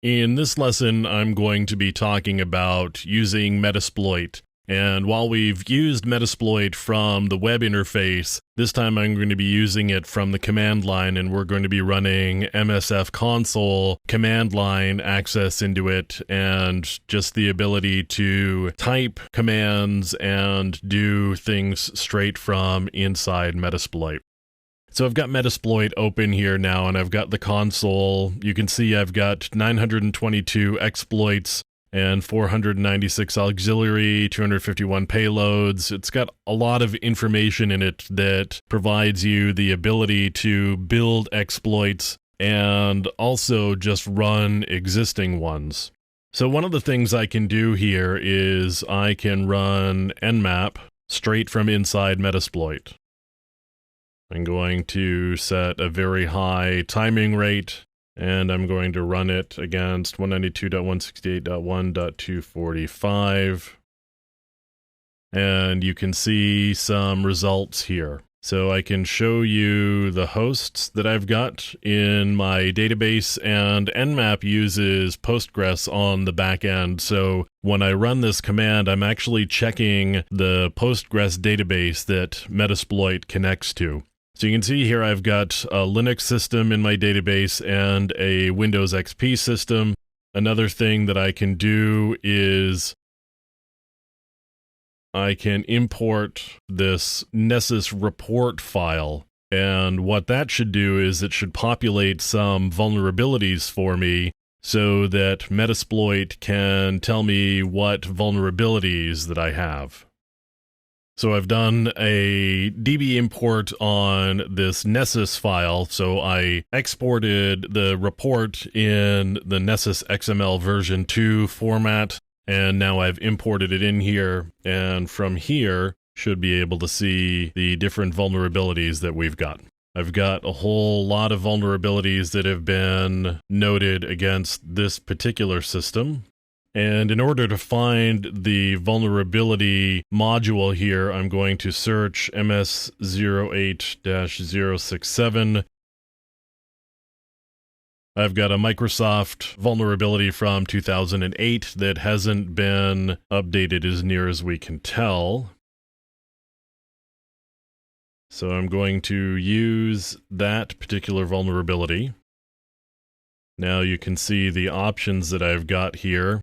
In this lesson, I'm going to be talking about using Metasploit. And while we've used Metasploit from the web interface, this time I'm going to be using it from the command line, and we're going to be running MSF console command line access into it, and just the ability to type commands and do things straight from inside Metasploit. So I've got Metasploit open here now, and I've got the console. You can see I've got 922 exploits and 496 auxiliary, 251 payloads. It's got a lot of information in it that provides you the ability to build exploits and also just run existing ones. So one of the things I can do here is I can run nmap straight from inside Metasploit. I'm going to set a very high timing rate, and I'm going to run it against 192.168.1.245. And you can see some results here. So I can show you the hosts that I've got in my database, and nmap uses Postgres on the back end. So when I run this command, I'm actually checking the Postgres database that Metasploit connects to. So you can see here I've got a Linux system in my database and a Windows XP system. Another thing that I can do is I can import this Nessus report file. And what that should do is it should populate some vulnerabilities for me so that Metasploit can tell me what vulnerabilities that I have. So I've done a DB import on this Nessus file. So I exported the report in the Nessus XML version 2 format, and now I've imported it in here. And from here, should be able to see the different vulnerabilities that we've got. I've got a whole lot of vulnerabilities that have been noted against this particular system. And in order to find the vulnerability module here, I'm going to search MS08-067. I've got a Microsoft vulnerability from 2008 that hasn't been updated as near as we can tell. So I'm going to use that particular vulnerability. Now you can see the options that I've got here.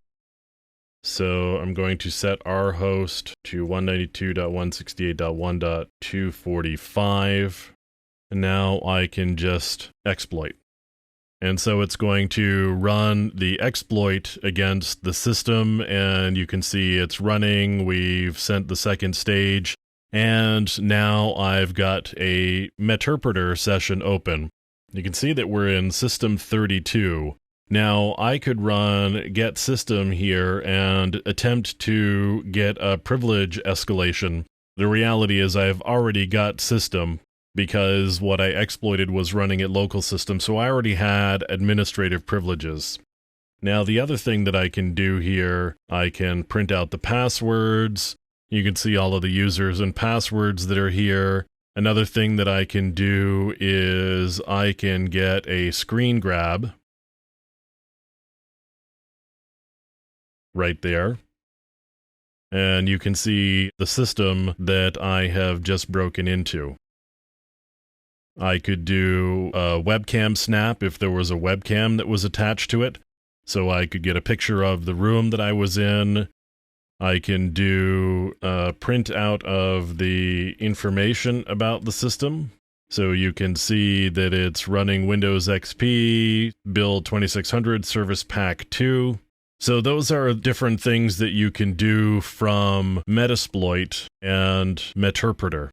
So I'm going to set our host to 192.168.1.245. And now I can just exploit. And so it's going to run the exploit against the system, and you can see it's running. We've sent the second stage, and now I've got a Meterpreter session open. You can see that we're in system 32. Now, I could run get system here and attempt to get a privilege escalation. The reality is I've already got system because what I exploited was running at local system, so I already had administrative privileges. Now, the other thing that I can do here, I can print out the passwords. You can see all of the users and passwords that are here. Another thing that I can do is I can get a screen grab. Right there. And you can see the system that I have just broken into. I could do a webcam snap if there was a webcam that was attached to it. So I could get a picture of the room that I was in. I can do a print out of the information about the system. So you can see that it's running Windows XP, build 2600, Service Pack 2. So those are different things that you can do from Metasploit and Meterpreter.